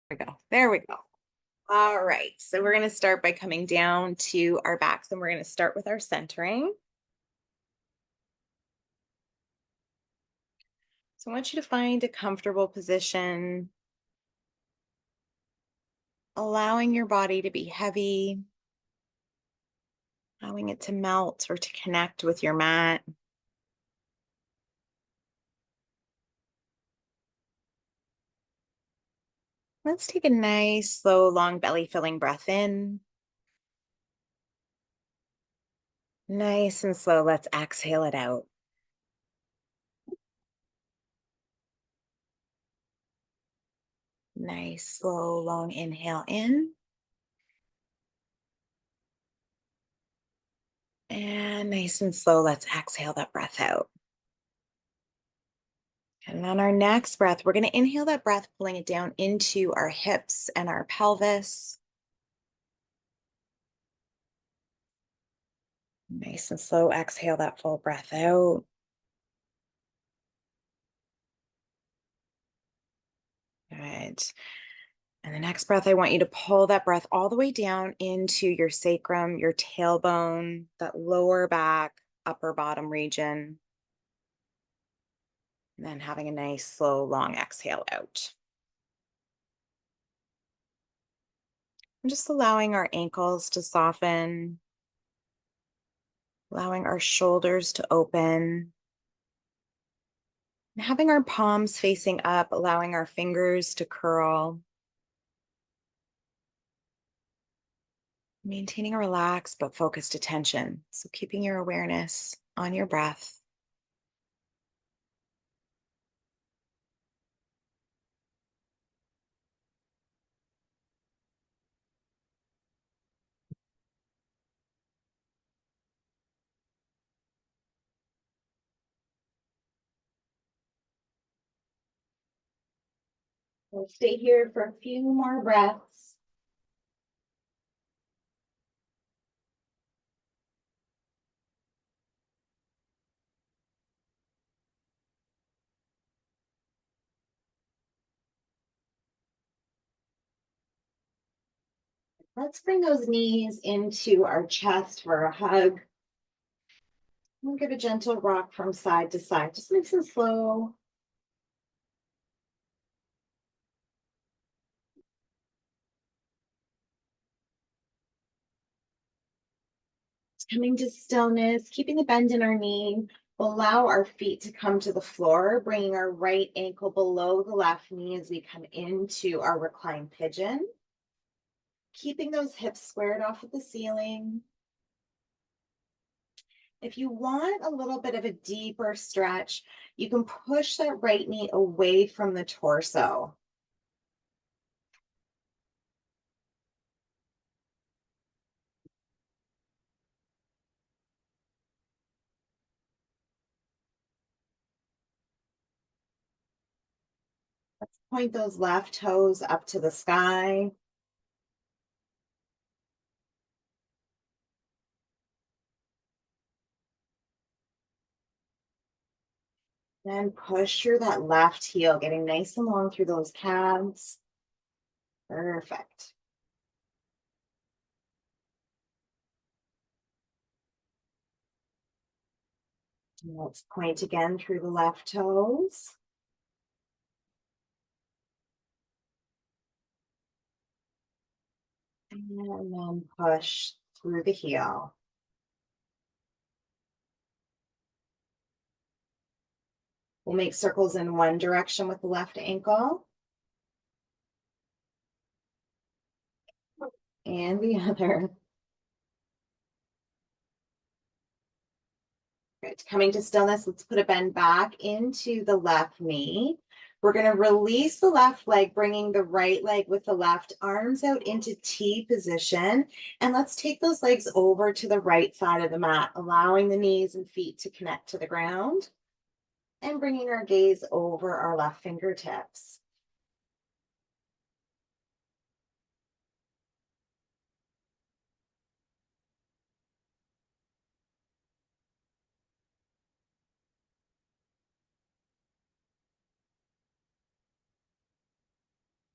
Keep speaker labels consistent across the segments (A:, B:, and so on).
A: we go. There we go. All right. So we're going to start by coming down to our backs and we're going to start with our centering. So I want you to find a comfortable position, allowing your body to be heavy, allowing it to melt or to connect with your mat. Let's take a nice, slow, long belly filling breath in. Nice and slow. Let's exhale it out. Nice, slow, long inhale in. And nice and slow, let's exhale that breath out. And on our next breath, we're going to inhale that breath, pulling it down into our hips and our pelvis. Nice and slow, exhale that full breath out. Good. And the next breath, I want you to pull that breath all the way down into your sacrum, your tailbone, that lower back, upper bottom region. And then having a nice, slow, long exhale out. And just allowing our ankles to soften, allowing our shoulders to open, and having our palms facing up, allowing our fingers to curl. Maintaining a relaxed but focused attention. So keeping your awareness on your breath. We'll stay here for a few more breaths. Let's bring those knees into our chest for a hug. We'll give a gentle rock from side to side, just nice and slow. Coming to stillness, keeping the bend in our knee. We'll allow our feet to come to the floor, bringing our right ankle below the left knee as we come into our reclined pigeon. Keeping those hips squared off at the ceiling. If you want a little bit of a deeper stretch, you can push that right knee away from the torso. Let's point those left toes up to the sky. Then push through that left heel, getting nice and long through those calves. Perfect. And let's point again through the left toes. And then push through the heel. We'll make circles in one direction with the left ankle and the other. Good. Coming to stillness, let's put a bend back into the left knee. We're going to release the left leg, bringing the right leg with the left, arms out into T position. And let's take those legs over to the right side of the mat, allowing the knees and feet to connect to the ground and bringing our gaze over our left fingertips.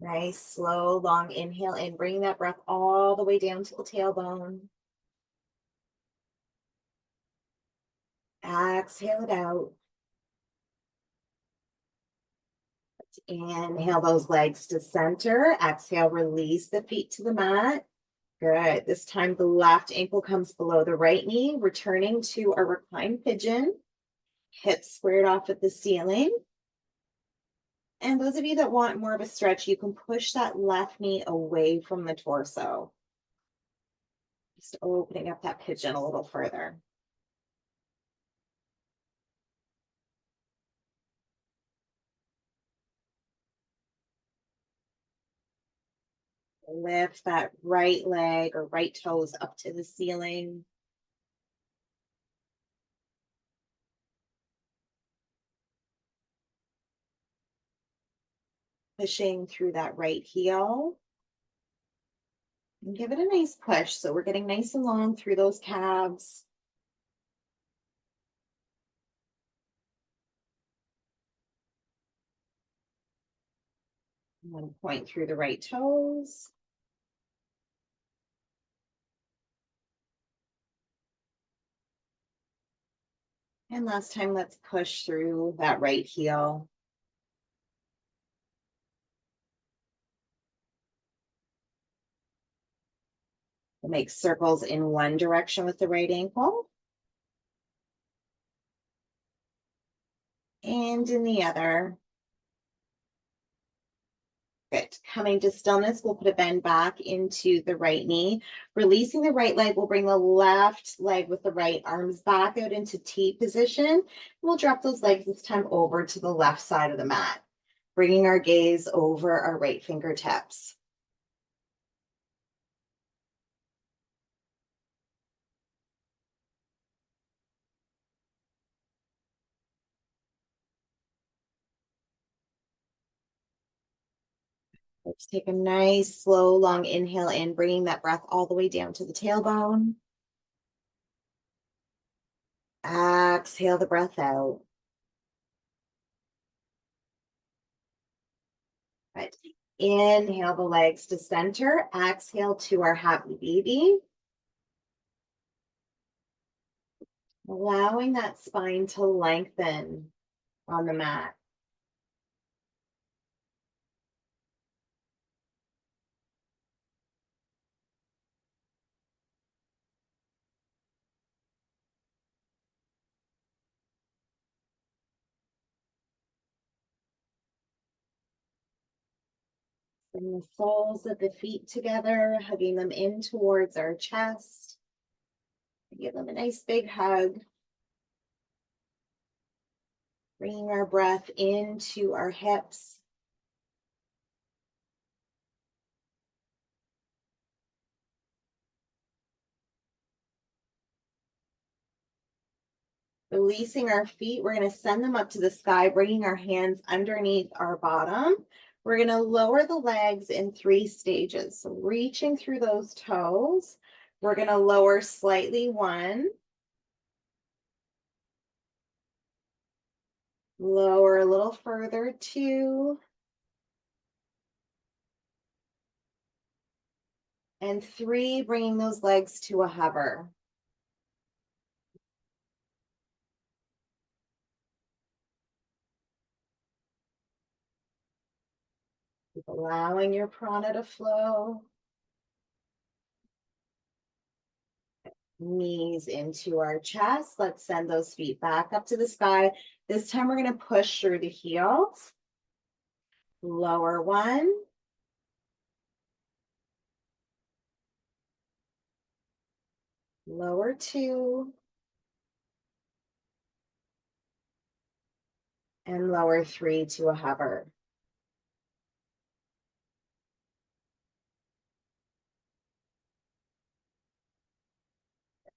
A: Nice, slow, long inhale in. Bring that breath all the way down to the tailbone. Exhale it out. Inhale those legs to center. Exhale, release the feet to the mat. Good. This time the left ankle comes below the right knee, returning to a reclined pigeon. Hips squared off at the ceiling. And those of you that want more of a stretch, you can push that left knee away from the torso. Just opening up that pigeon a little further. Lift that right leg or right toes up to the ceiling. Pushing through that right heel. And give it a nice push. So we're getting nice and long through those calves. 1 point through the right toes. And last time, let's push through that right heel. We'll make circles in one direction with the right ankle. And in the other. Good. Coming to stillness, we'll put a bend back into the right knee. Releasing the right leg, we'll bring the left leg with the right arms back out into T position. We'll drop those legs this time over to the left side of the mat, bringing our gaze over our right fingertips. Let's take a nice, slow, long inhale in, bringing that breath all the way down to the tailbone. Exhale the breath out. Right. Inhale the legs to center. Exhale to our happy baby. Allowing that spine to lengthen on the mat. Bring the soles of the feet together, hugging them in towards our chest. Give them a nice big hug. Bringing our breath into our hips. Releasing our feet, we're going to send them up to the sky, bringing our hands underneath our bottom. We're going to lower the legs in 3 stages. So reaching through those toes, we're going to lower slightly 1, lower a little further 2, and 3, bringing those legs to a hover. Keep allowing your prana to flow. Knees into our chest. Let's send those feet back up to the sky. This time we're going to push through the heels. Lower 1. Lower 2. And lower 3 to a hover.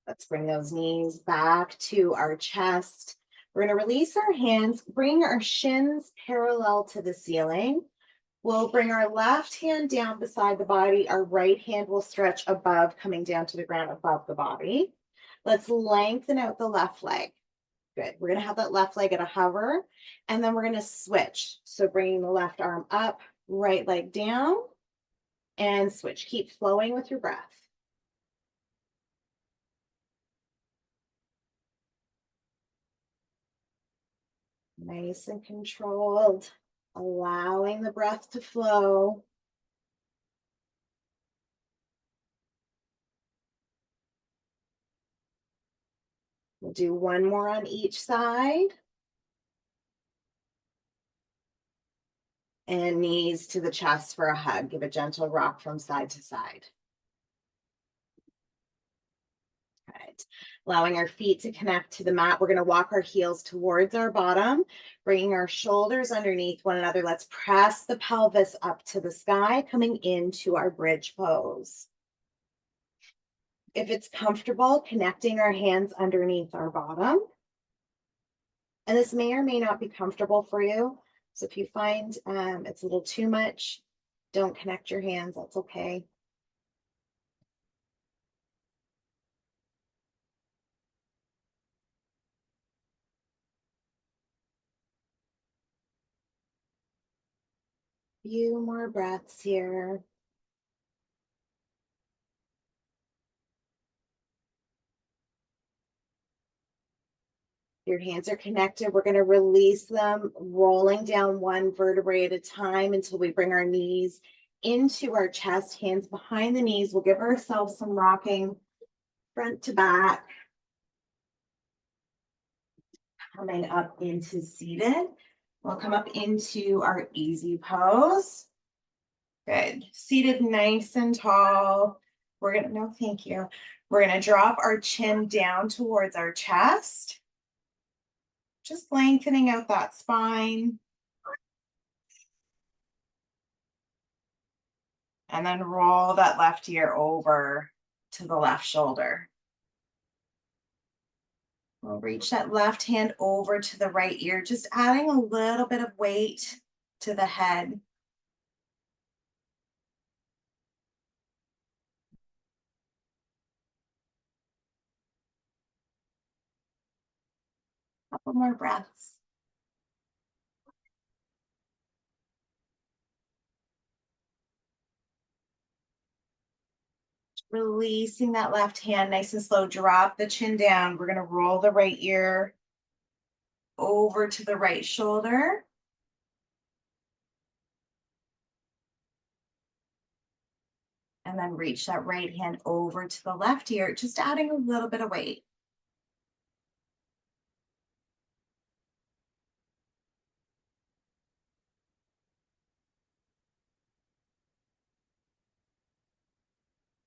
A: Let's bring those knees back to our chest. We're going to release our hands, bring our shins parallel to the ceiling. We'll bring our left hand down beside the body. Our right hand will stretch above, coming down to the ground above the body. Let's lengthen out the left leg. Good. We're going to have that left leg at a hover, and then we're going to switch. So bringing the left arm up, Right leg down and switch. Keep flowing with your breath. Nice and controlled, allowing the breath to flow. We'll do one more on each side. And knees to the chest for a hug. Give a gentle rock from side to side. Right. Allowing our feet to connect to the mat. We're going to walk our heels towards our bottom, bringing our shoulders underneath one another. Let's press the pelvis up to the sky, coming into our bridge pose. If it's comfortable, connecting our hands underneath our bottom. And this may or may not be comfortable for you. So if you find it's a little too much, don't connect your hands. That's okay. Few more breaths here. Your hands are connected. We're going to release them, rolling down one vertebrae at a time until we bring our knees into our chest, hands behind the knees. We'll give ourselves some rocking front to back. Coming up into seated. We'll come up into our easy pose. Good. Seated nice and tall. We're going to, no, thank you. We're going to drop our chin down towards our chest. Just lengthening out that spine. And then roll that left ear over to the left shoulder. We'll reach that left hand over to the right ear, just adding a little bit of weight to the head. Couple more breaths. Releasing that left hand nice and slow. Drop the chin down. We're going to roll the right ear over to the right shoulder. And then reach that right hand over to the left ear, just adding a little bit of weight.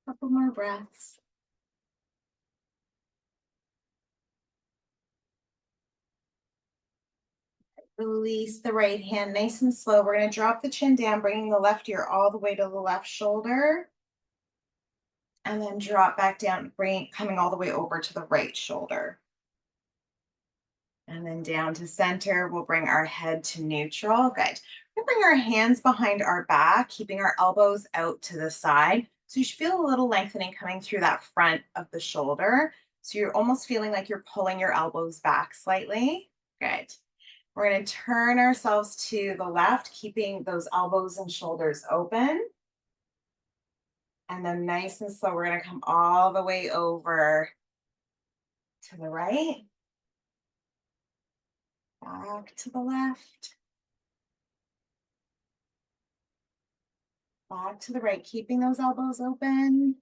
A: Couple more breaths. Release the right hand nice and slow. We're going to drop the chin down, bringing the left ear all the way to the left shoulder. And then drop back down, coming all the way over to the right shoulder. And then down to center. We'll bring our head to neutral. Good. We'll bring our hands behind our back, keeping our elbows out to the side. So you should feel a little lengthening coming through that front of the shoulder. So you're almost feeling like you're pulling your elbows back slightly. Good. We're going to turn ourselves to the left, keeping those elbows and shoulders open. And then nice and slow, we're going to come all the way over to the right. Back to the left. Back to the right, keeping those elbows open.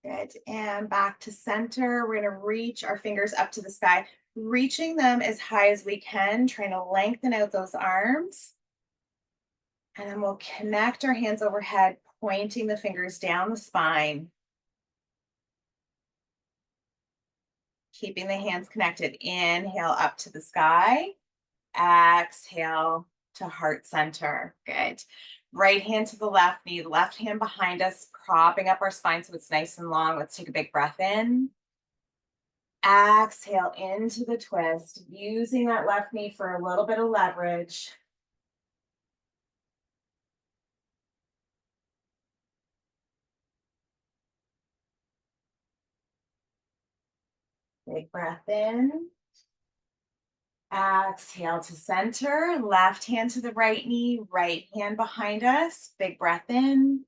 A: Good. And back to center. We're going to reach our fingers up to the sky, reaching them as high as we can, trying to lengthen out those arms. And then we'll connect our hands overhead, pointing the fingers down the spine. Keeping the hands connected. Inhale up to the sky. Exhale to heart center. Good. Right hand to the left knee, left hand behind us, propping up our spine so it's nice and long. Let's take a big breath in. Exhale into the twist, using that left knee for a little bit of leverage. Big breath in. Exhale to center, left hand to the right knee, right hand behind us. Big breath in.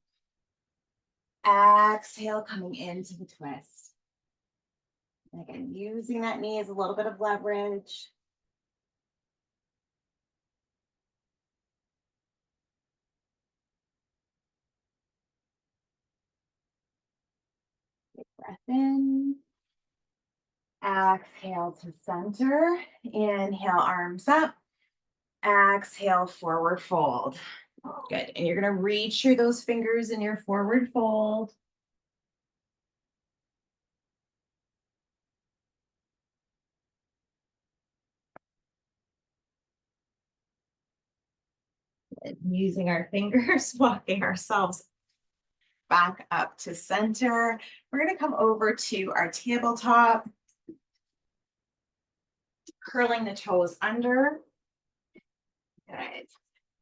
A: Exhale, coming into the twist. Again, using that knee as a little bit of leverage. Big breath in. Exhale to center. Inhale, arms up. Exhale, forward fold. Good. And you're going to reach through those fingers in your forward fold. And using our fingers, walking ourselves back up to center. We're going to come over to our tabletop, curling the toes under. Good.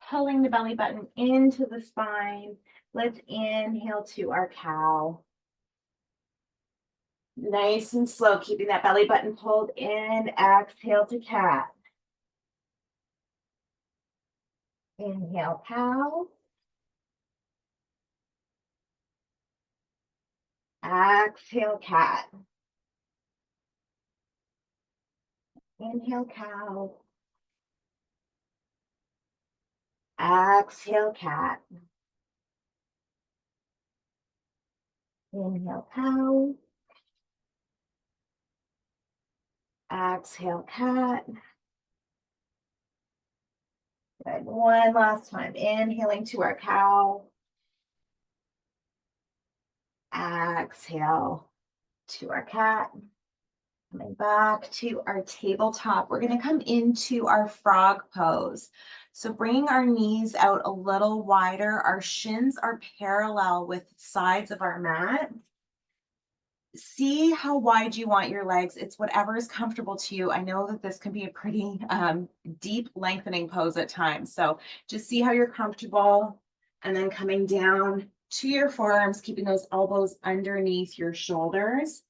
A: Pulling the belly button into the spine. Let's inhale to our cow. Nice and slow, keeping that belly button pulled in. Exhale to cat. Inhale, cow. Exhale, cat. Inhale, cow. Exhale, cat. Inhale, cow. Exhale, cat. Good. One last time. Inhaling to our cow. Exhale to our cat. Coming back to our tabletop. We're going to come into our frog pose. So bringing our knees out a little wider. Our shins are parallel with the sides of our mat. See how wide you want your legs. It's whatever is comfortable to you. I know that this can be a pretty deep lengthening pose at times. So just see how you're comfortable. And then coming down to your forearms, keeping those elbows underneath your shoulders.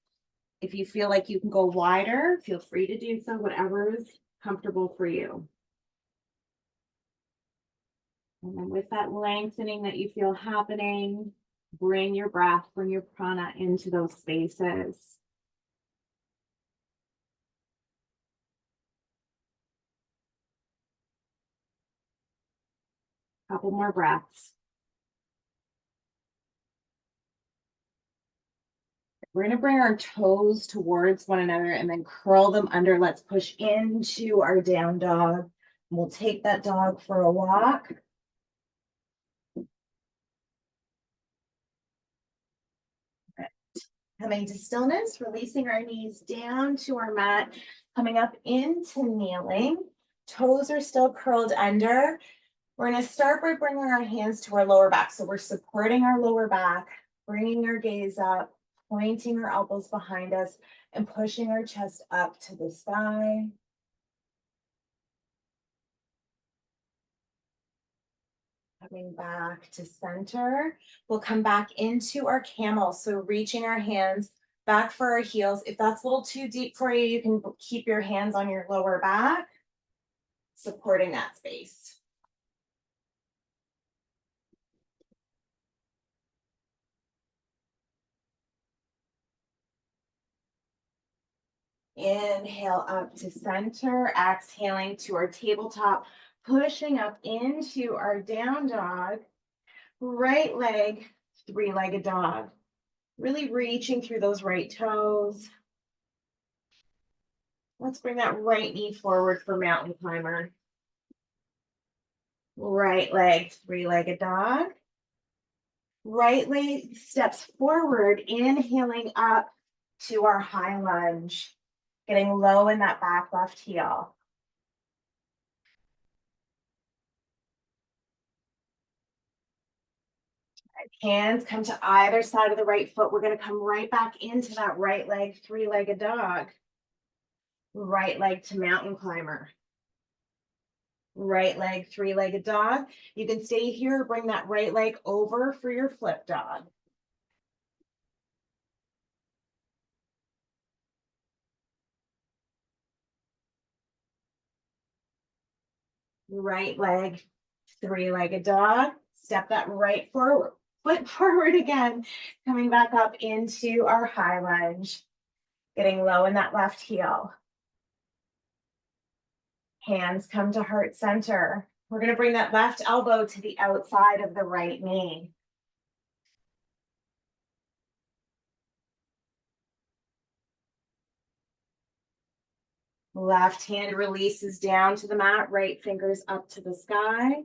A: If you feel like you can go wider, feel free to do so, whatever is comfortable for you. And then with that lengthening that you feel happening, bring your breath, bring your prana into those spaces. Couple more breaths. We're going to bring our toes towards one another and then curl them under. Let's push into our down dog. We'll take that dog for a walk. Coming to stillness, releasing our knees down to our mat, coming up into kneeling. Toes are still curled under. We're going to start by bringing our hands to our lower back. So we're supporting our lower back, bringing our gaze up, pointing our elbows behind us, and pushing our chest up to the sky. Coming back to center. We'll come back into our camel. So reaching our hands back for our heels. If that's a little too deep for you, you can keep your hands on your lower back, supporting that space. Inhale up to center, exhaling to our tabletop, pushing up into our down dog, right leg, three-legged dog. Really reaching through those right toes. Let's bring that right knee forward for mountain climber. Right leg, three-legged dog. Right leg steps forward, inhaling up to our high lunge, getting low in that back left heel. Hands come to either side of the right foot. We're going to come right back into that right leg, three-legged dog. Right leg to mountain climber. Right leg, three-legged dog. You can stay here, bring that right leg over for your flip dog. Right leg, three-legged dog. Step that right foot forward again, coming back up into our high lunge, getting low in that left heel. Hands come to heart center. We're going to bring that left elbow to the outside of the right knee. Left hand releases down to the mat, right fingers up to the sky.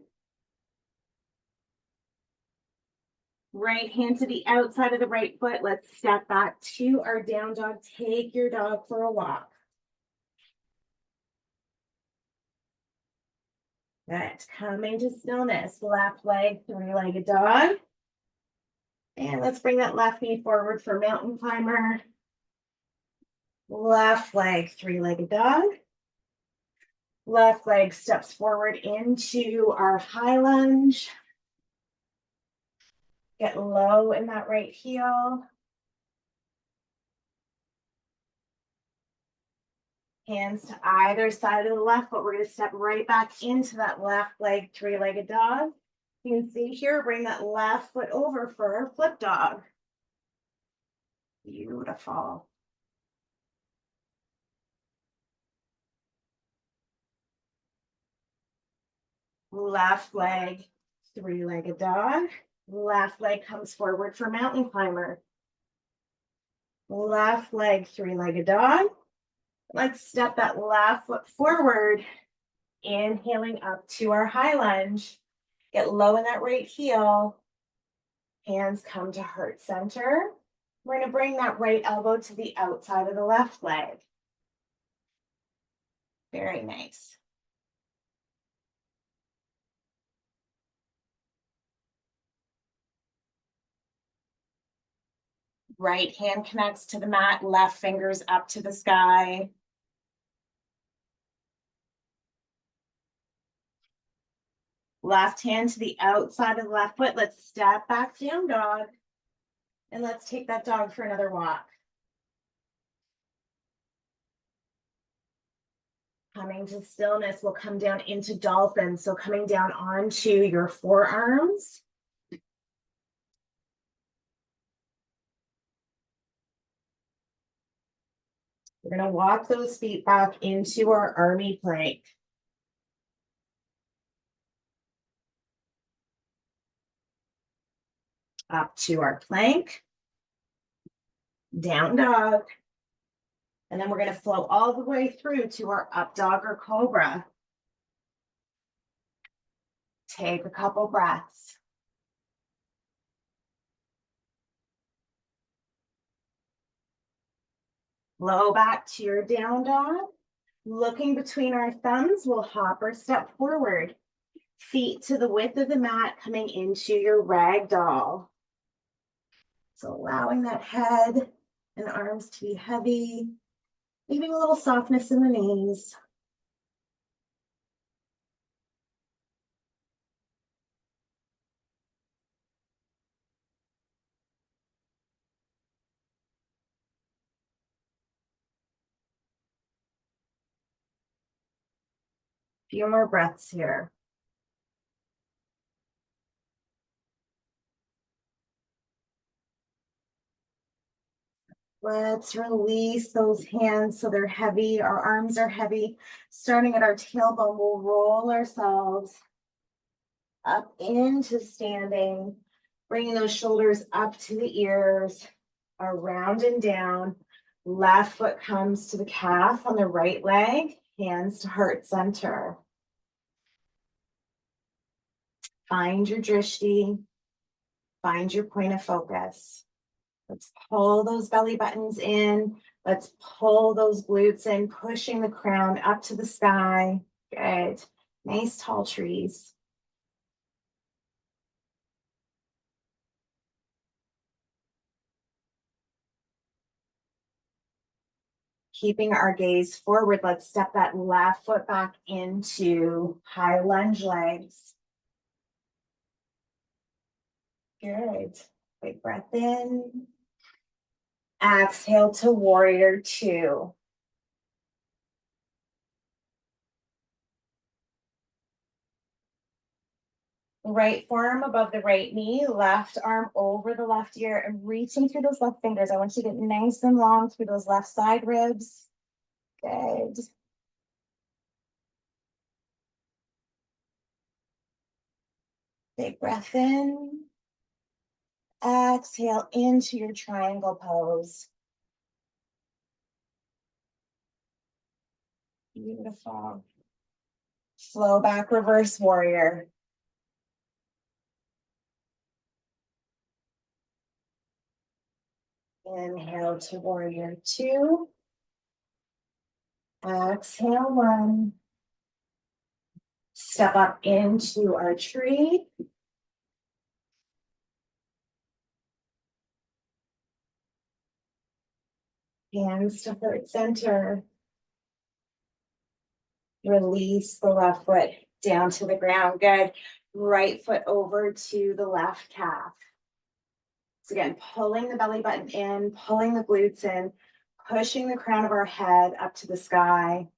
A: Right hand to the outside of the right foot. Let's step back to our down dog. Take your dog for a walk. Good. Coming to stillness. Left leg, three-legged dog. And let's bring that left knee forward for mountain climber. Left leg, three-legged dog. Left leg steps forward into our high lunge. Get low in that right heel. Hands to either side of the left foot. We're going to step right back into that left leg, three-legged dog. You can see here, bring that left foot over for our flip dog. Beautiful. Left leg, three-legged dog. Left leg comes forward for mountain climber. Left leg, three-legged dog. Let's step that left foot forward, inhaling up to our high lunge. Get low in that right heel. Hands come to heart center. We're going to bring that right elbow to the outside of the left leg. Very nice. Right hand connects to the mat, left fingers up to the sky. Left hand to the outside of the left foot. Let's step back down dog. And let's take that dog for another walk. Coming to stillness, we'll come down into dolphin. So coming down onto your forearms. We're going to walk those feet back into our army plank. Up to our plank. Down dog. And then we're going to flow all the way through to our up dog or cobra. Take a couple breaths. Flow back to your down dog. Looking between our thumbs, we'll hop or step forward. Feet to the width of the mat, coming into your rag doll. So allowing that head and arms to be heavy, leaving a little softness in the knees. Few more breaths here. Let's release those hands so they're heavy. Our arms are heavy. Starting at our tailbone, we'll roll ourselves up into standing, bringing those shoulders up to the ears, around and down. Left foot comes to the calf on the right leg, hands to heart center. Find your drishti, find your point of focus. Let's pull those belly buttons in. Let's pull those glutes in, pushing the crown up to the sky. Good. Nice tall trees. Keeping our gaze forward, let's step that left foot back into high lunge legs. Good. Big breath in. Exhale to warrior two. Right forearm above the right knee, left arm over the left ear, and reaching through those left fingers. I want you to get nice and long through those left side ribs. Good. Big breath in. Exhale into your triangle pose. Beautiful. Flow back, reverse warrior. Inhale to warrior two. Exhale one. Step up into our tree. Hands to heart center. Release the left foot down to the ground. Good. Right foot over to the left calf. So again, pulling the belly button in, pulling the glutes in, pushing the crown of our head up to the sky.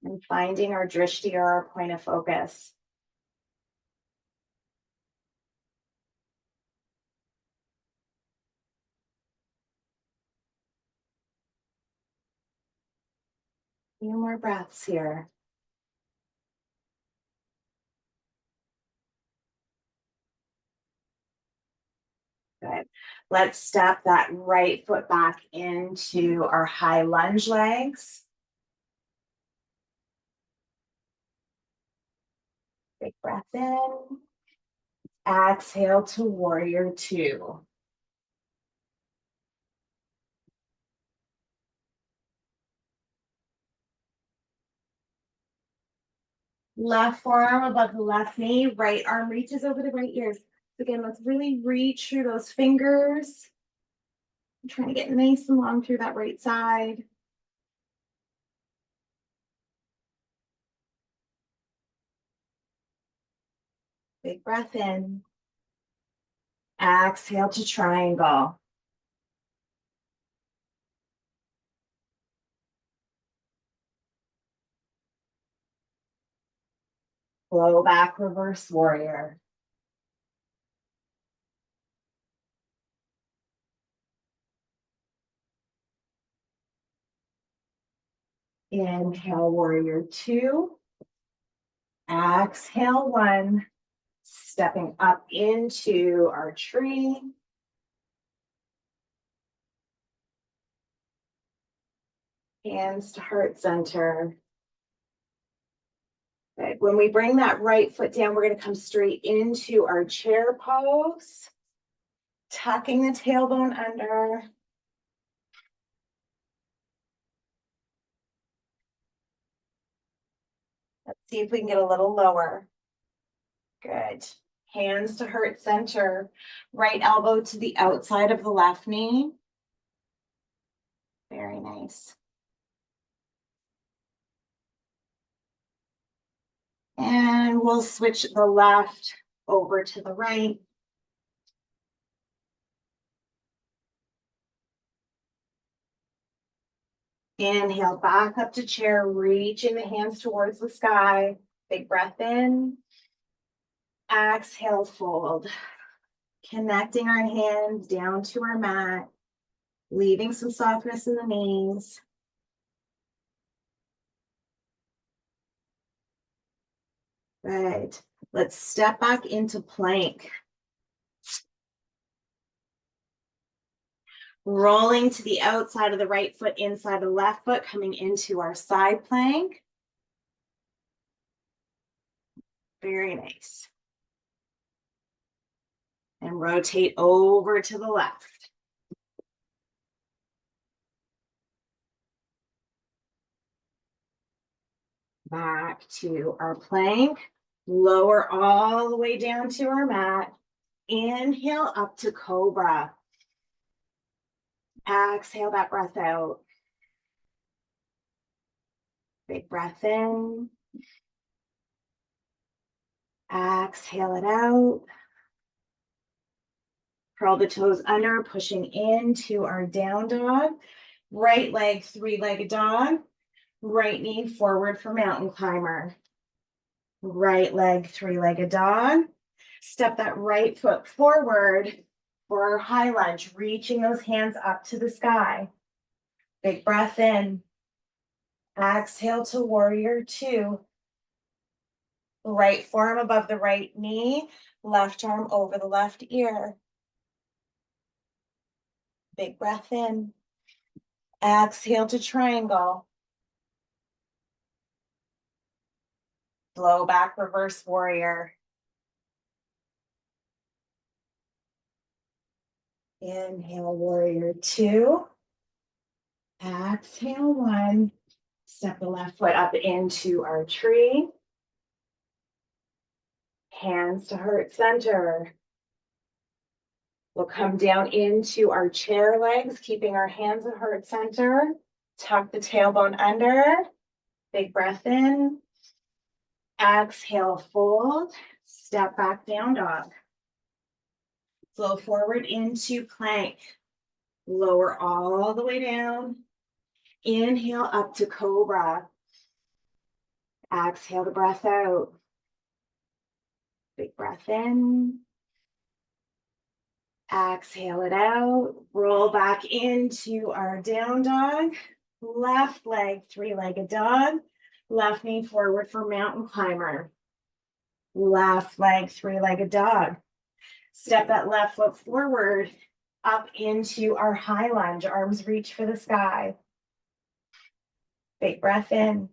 A: And finding our drishti, or our point of focus. A few more breaths here. Good. Let's step that right foot back into our high lunge legs. Big breath in. Exhale to warrior two. Left forearm above the left knee, right arm reaches over the right ears. So again, let's really reach through those fingers. I'm trying to get nice and long through that right side. Big breath in. Exhale to triangle. Flow back, reverse warrior. Inhale, warrior two. Exhale, one. Stepping up into our tree. Hands to heart center. Good. When we bring that right foot down, we're going to come straight into our chair pose. Tucking the tailbone under. Let's see if we can get a little lower. Good. Hands to heart center. Right elbow to the outside of the left knee. Very nice. And we'll switch the left over to the right. Inhale back up to chair, reaching the hands towards the sky. Big breath in. Exhale, fold. Connecting our hands down to our mat, leaving some softness in the knees. Good. Let's step back into plank. Rolling to the outside of the right foot, inside of the left foot, coming into our side plank. Very nice. And rotate over to the left. Back to our plank. Lower all the way down to our mat. Inhale up to cobra. Exhale that breath out. Big breath in. Exhale it out. Curl the toes under, pushing into our down dog. Right leg, three-legged dog. Right knee forward for mountain climber. Right leg, three-legged dog. Step that right foot forward for our high lunge, reaching those hands up to the sky. Big breath in. Exhale to warrior two. Right forearm above the right knee, left arm over the left ear. Big breath in. Exhale to triangle. Flow back, reverse warrior. Inhale, warrior two. Exhale, one. Step the left foot up into our tree. Hands to heart center. We'll come down into our chair legs, keeping our hands at heart center. Tuck the tailbone under. Big breath in. Exhale, fold. Step back, down dog. Flow forward into plank. Lower all the way down. Inhale up to cobra. Exhale the breath out. Big breath in. Exhale it out. Roll back into our down dog. Left leg, three-legged dog. Left knee forward for mountain climber. Left leg, three-legged dog. Step that left foot forward up into our high lunge. Arms reach for the sky. Big breath in.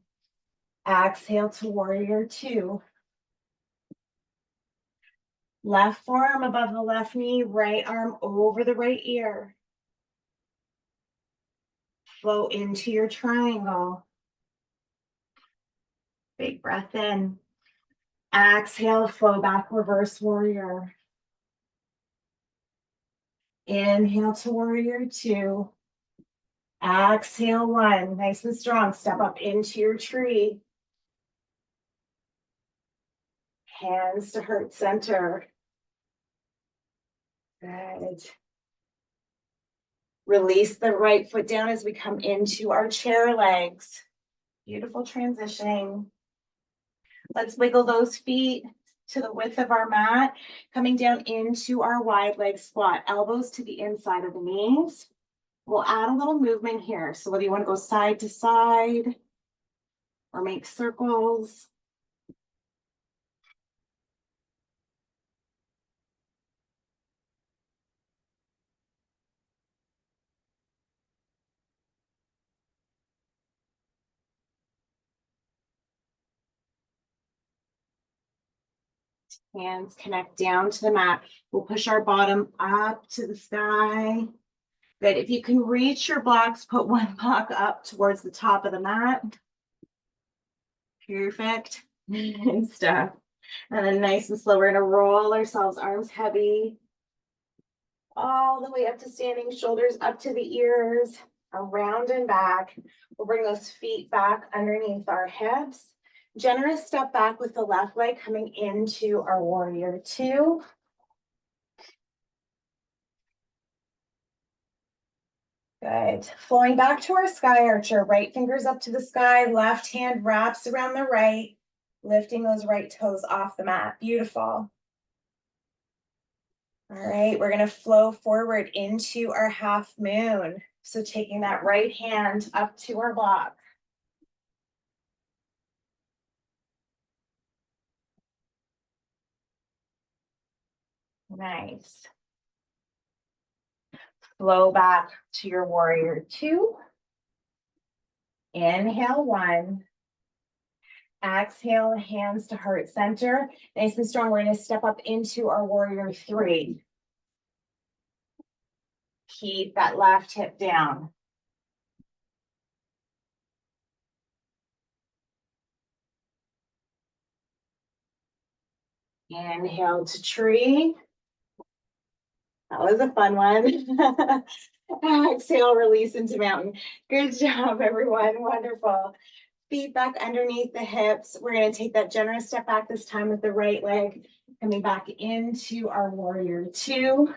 A: Exhale to warrior two. Left forearm above the left knee, right arm over the right ear. Flow into your triangle. Big breath in. Exhale, flow back, reverse warrior. Inhale to warrior two. Exhale one. Nice and strong. Step up into your tree. Hands to heart center. Good. Release the right foot down as we come into our chair legs. Beautiful transitioning. Let's wiggle those feet to the width of our mat, coming down into our wide leg squat, elbows to the inside of the knees. We'll add a little movement here. So whether you want to go side to side or make circles. Hands connect down to the mat. We'll push our bottom up to the sky. Good. If you can reach your blocks, put one block up towards the top of the mat. Perfect. And stuff. And then nice and slow, we're going to roll ourselves, arms heavy, all the way up to standing, shoulders up to the ears, around and back. We'll bring those feet back underneath our hips. Generous step back with the left leg coming into our warrior two. Good. Flowing back to our sky archer, right fingers up to the sky, left hand wraps around the right, lifting those right toes off the mat. Beautiful. All right, we're going to flow forward into our half moon. So taking that right hand up to our block. Nice. Flow back to your warrior two. Inhale one. Exhale, hands to heart center. Nice and strong. We're going to step up into our warrior three. Keep that left hip down. Inhale to tree. That was a fun one. Exhale, release into mountain. Good job, everyone. Wonderful. Feet back underneath the hips. We're going to take that generous step back this time with the right leg. Coming back into our warrior two.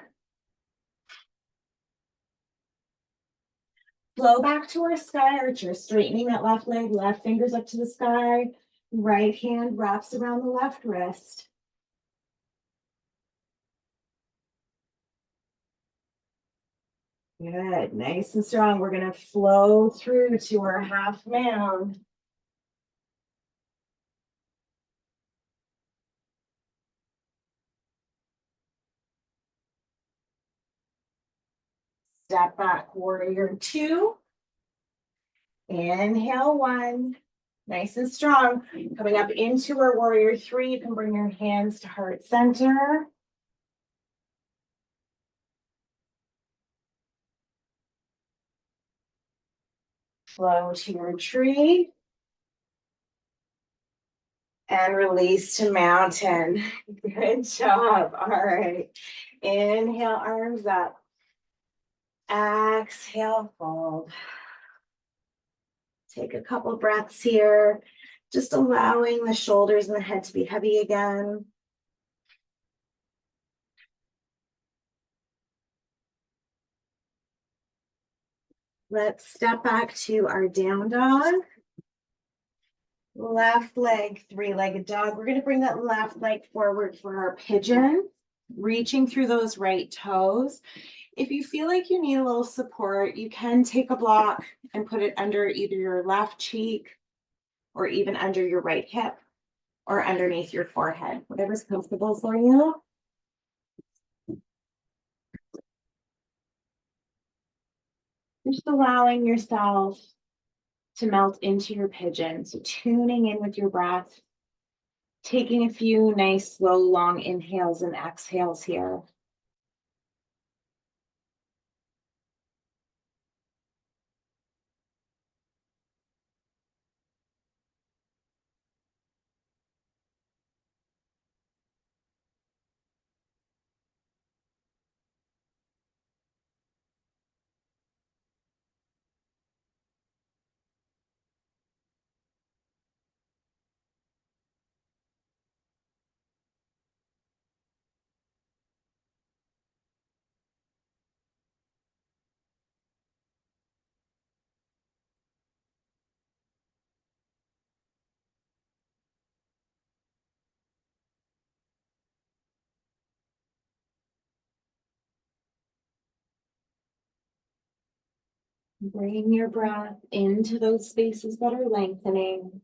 A: Flow back to our sky archer, straightening that left leg, left fingers up to the sky, Right hand wraps around the left wrist. Good, nice and strong. We're going to flow through to our half mound. Step back, warrior two. Inhale one. Nice and strong. Coming up into our warrior three, you can bring your hands to heart center. Flow to your tree. And release to mountain. Good job. All right. Inhale, arms up. Exhale, fold. Take a couple breaths here, just allowing the shoulders and the head to be heavy again. Let's step back to our down dog. Left leg, three-legged dog. We're going to bring that left leg forward for our pigeon, reaching through those right toes. If you feel like you need a little support, you can take a block and put it under either your left cheek or even under your right hip or underneath your forehead, whatever's comfortable for you. Just allowing yourself to melt into your pigeon. So tuning in with your breath, taking a few nice, slow, long inhales and exhales here. Bring your breath into those spaces that are lengthening.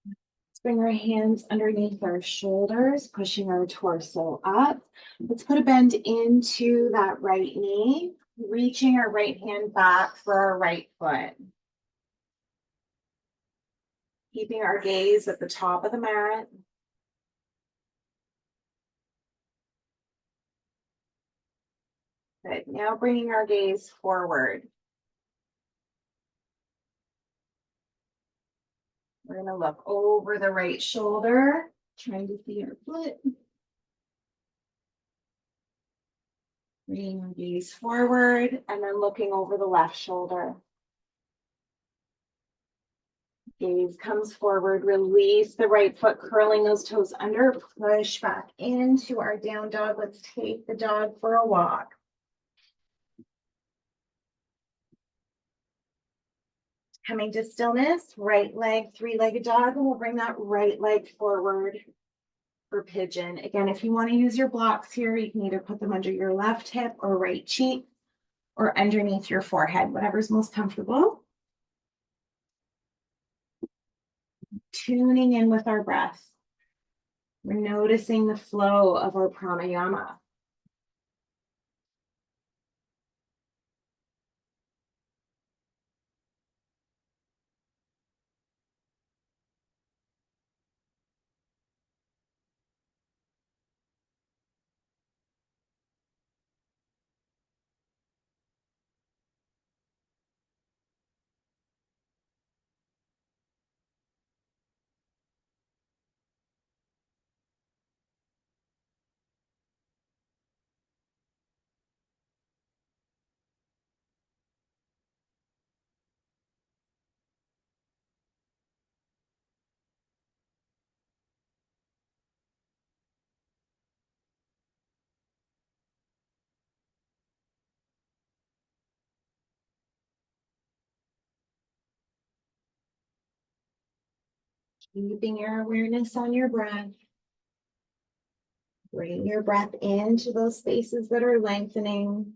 A: Let's bring our hands underneath our shoulders, pushing our torso up. Let's put a bend into that right knee, reaching our right hand back for our right foot. Keeping our gaze at the top of the mat. Good. Now bringing our gaze forward. We're going to look over the right shoulder, trying to see our foot. Bringing our gaze forward and then looking over the left shoulder. Gaze comes forward, release the right foot, curling those toes under, push back into our down dog. Let's take the dog for a walk. Coming to stillness, right leg, three-legged dog, and we'll bring that right leg forward for pigeon. Again, if you want to use your blocks here, you can either put them under your left hip or right cheek or underneath your forehead, whatever's most comfortable. Tuning in with our breath. We're noticing the flow of our pranayama. Keeping your awareness on your breath. Bring your breath into those spaces that are lengthening.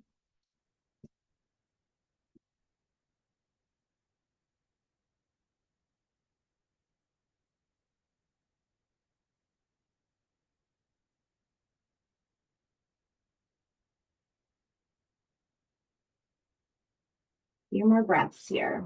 A: Few more breaths here.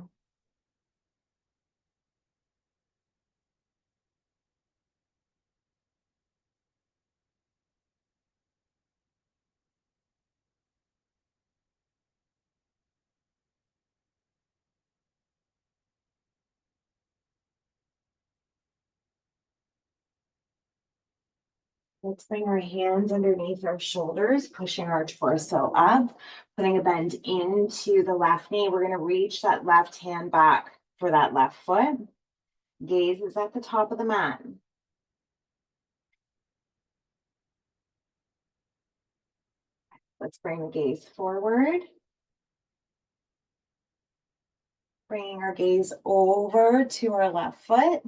A: Let's bring our hands underneath our shoulders, pushing our torso up, putting a bend into the left knee. We're going to reach that left hand back for that left foot. Gaze is at the top of the mat. Let's bring the gaze forward. Bringing our gaze over to our left foot.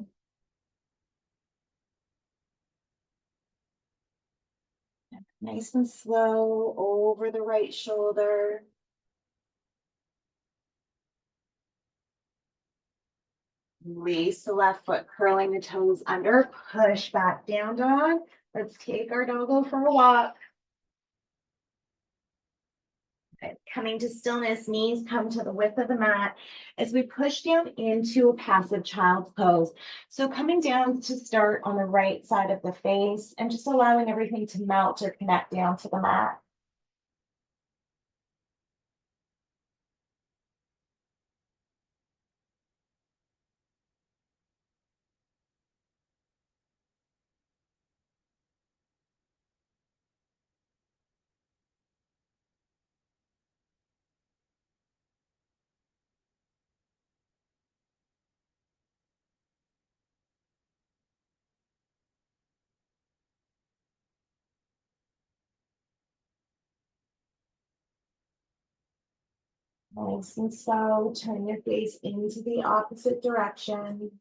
A: Nice and slow over the right shoulder. Release the left foot, curling the toes under, push back down dog. Let's take our doggo for a walk. Okay. Coming to stillness, knees come to the width of the mat as we push down into a passive child's pose. So coming down to start on the right side of the face and just allowing everything to melt or connect down to the mat. Nice and slow, turn your face into the opposite direction.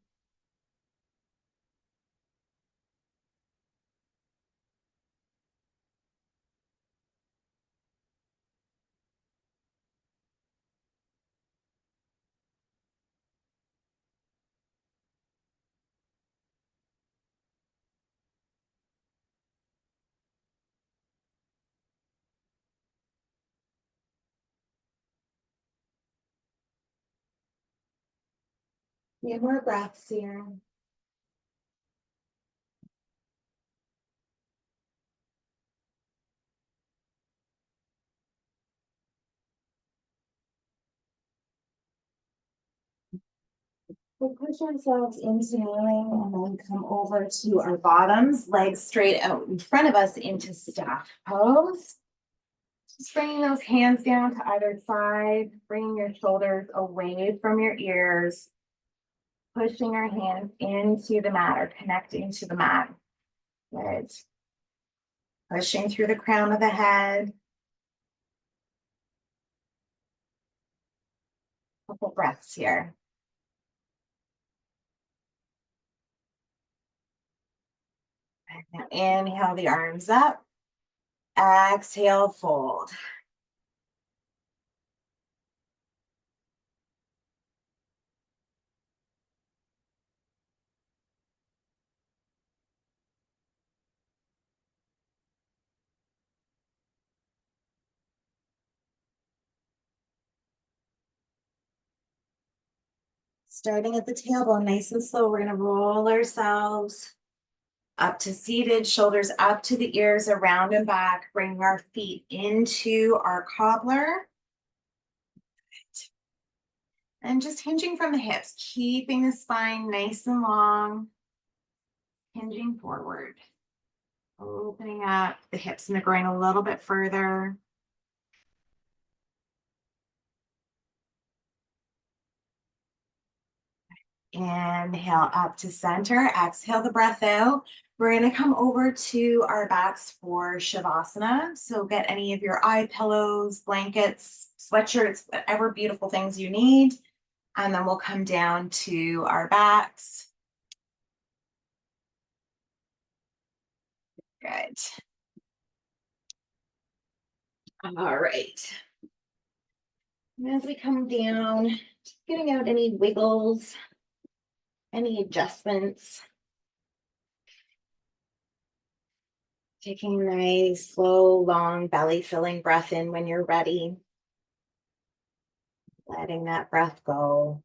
A: Few more breaths here. We'll push ourselves into kneeling and then come over to our bottoms, legs straight out in front of us into staff pose. Just bringing those hands down to either side, bringing your shoulders away from your ears, pushing our hands into the mat or connecting to the mat. Good. Pushing through the crown of the head. Couple breaths here. Now inhale the arms up. Exhale, fold. Starting at the tailbone, nice and slow, we're going to roll ourselves up to seated, shoulders up to the ears, around and back, bringing our feet into our cobbler. And just hinging from the hips, keeping the spine nice and long, hinging forward. Opening up the hips and the groin a little bit further. Inhale up to center, exhale the breath out. We're going to come over to our backs for Shavasana. So get any of your eye pillows, blankets, sweatshirts, whatever beautiful things you need. And then we'll come down to our backs. Good. All right. And as we come down, just getting out any wiggles, any adjustments. Taking a nice, slow, long belly filling breath in when you're ready. Letting that breath go.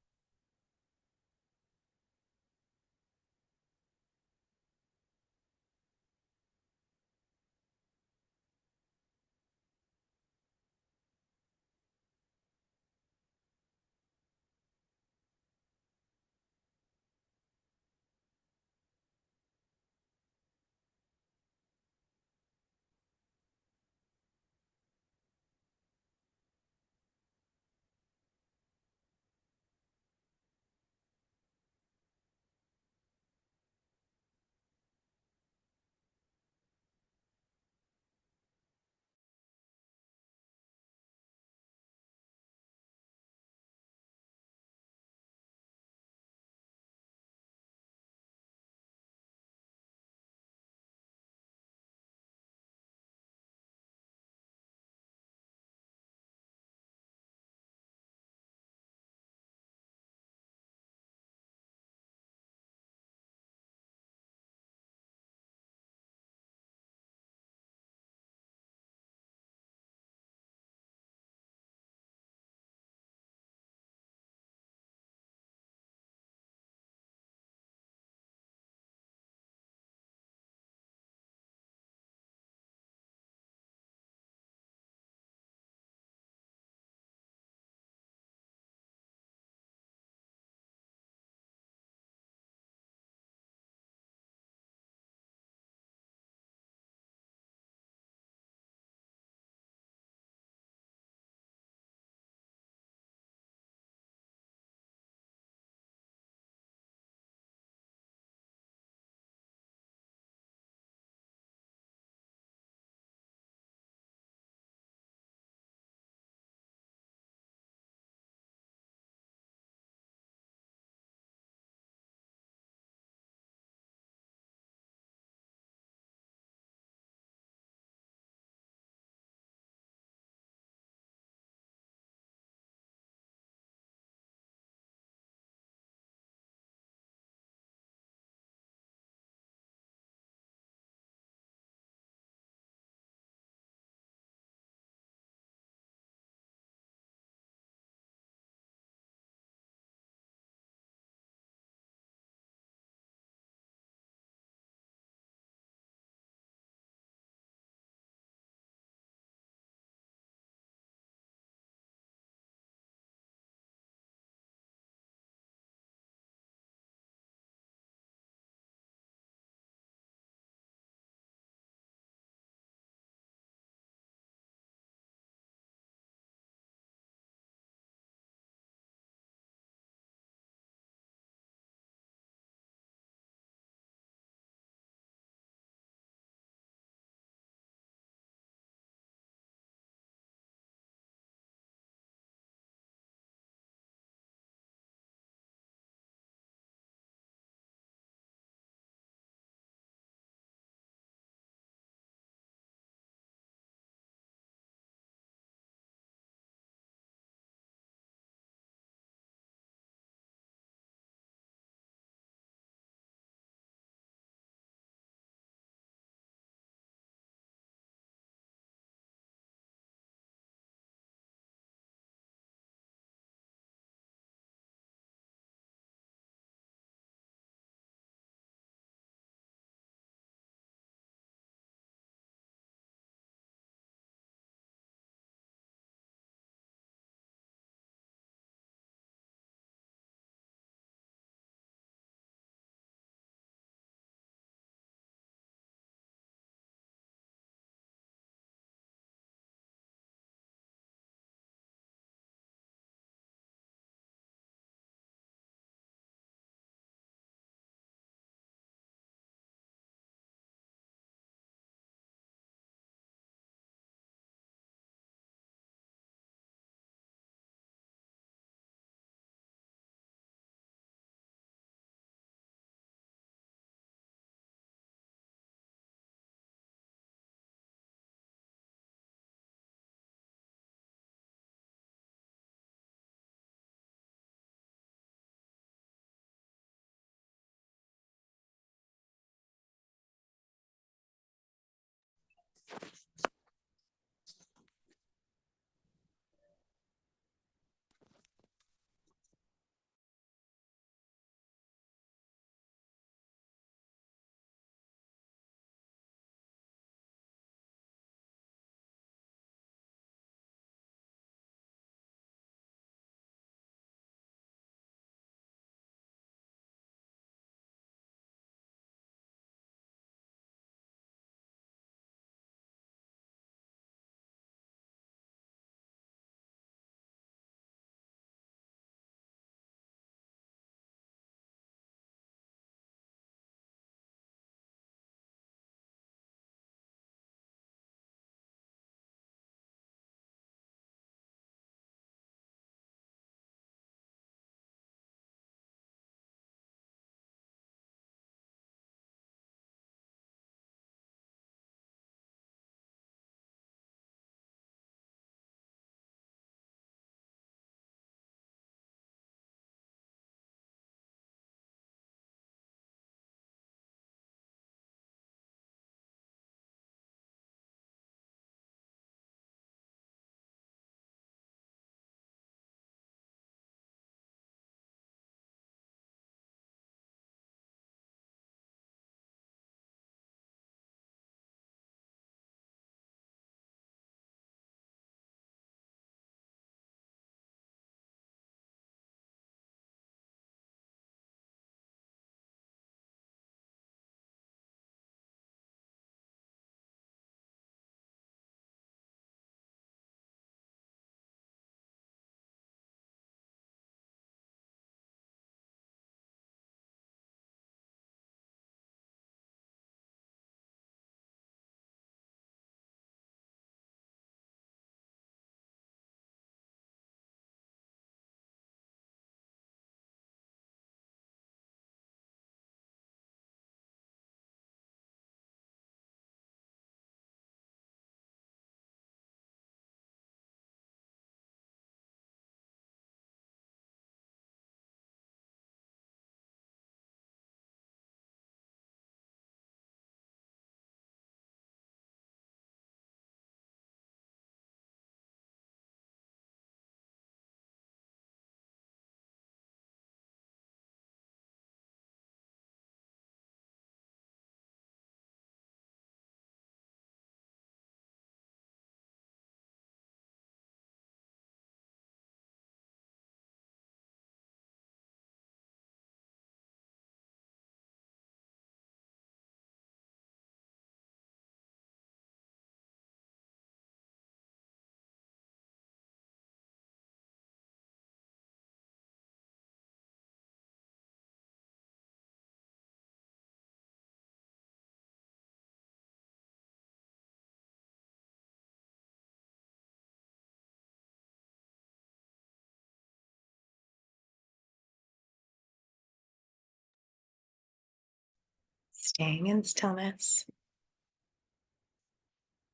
A: Staying in stillness,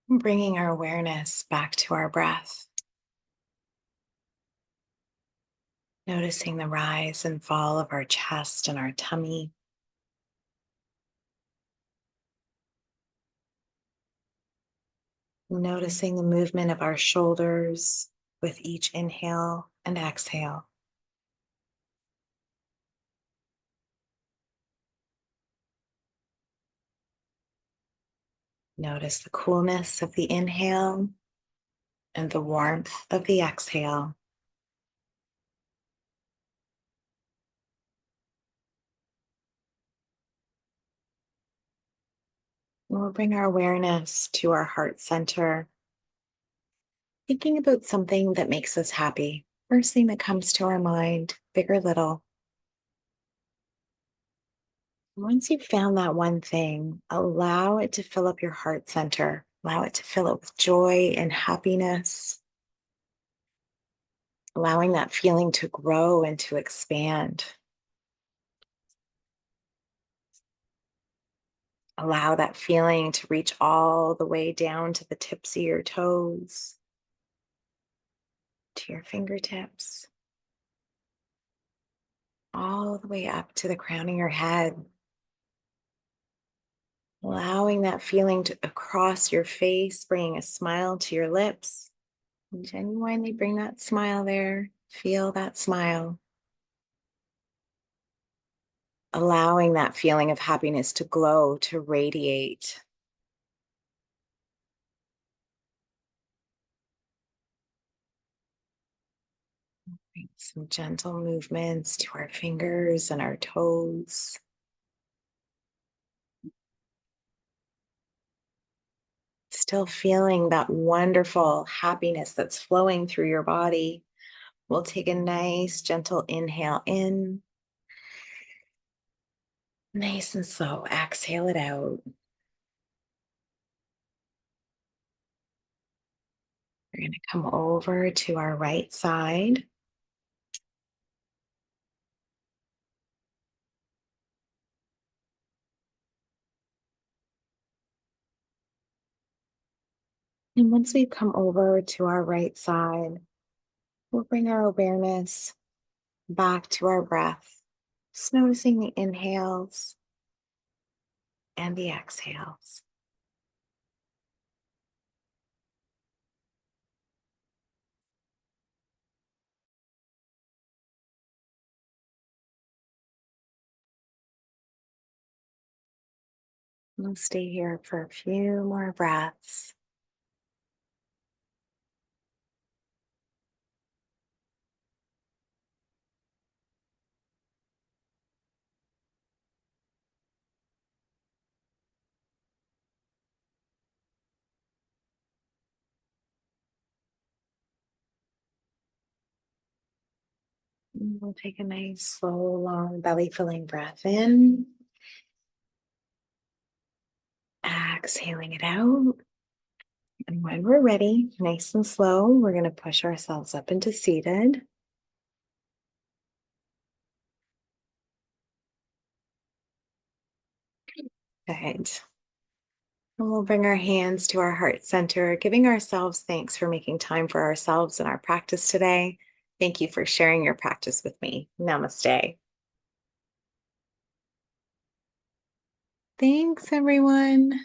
A: and bringing our awareness back to our breath, noticing the rise and fall of our chest and our tummy. Noticing the movement of our shoulders with each inhale and exhale. Notice the coolness of the inhale and the warmth of the exhale. And we'll bring our awareness to our heart center, thinking about something that makes us happy. First thing that comes to our mind, big or little. Once you've found that one thing, allow it to fill up your heart center. Allow it to fill it with joy and happiness, allowing that feeling to grow and to expand. Allow that feeling to reach all the way down to the tips of your toes, to your fingertips, all the way up to the crown of your head. Allowing that feeling to across your face, bringing a smile to your lips. And genuinely bring that smile there. Feel that smile. Allowing that feeling of happiness to glow, to radiate. Bring some gentle movements to our fingers and our toes. Still feeling that wonderful happiness that's flowing through your body. We'll take a nice, gentle inhale in. Nice and slow. Exhale it out. We're going to come over to our right side. And once we've come over to our right side, we'll bring our awareness back to our breath, just noticing the inhales and the exhales. We'll stay here for a few more breaths. And we'll take a nice, slow, long belly filling breath in. Exhaling it out. And when we're ready, nice and slow, we're going to push ourselves up into seated. Good. And we'll bring our hands to our heart center, giving ourselves thanks for making time for ourselves in our practice today. Thank you for sharing your practice with me. Namaste. Thanks, everyone.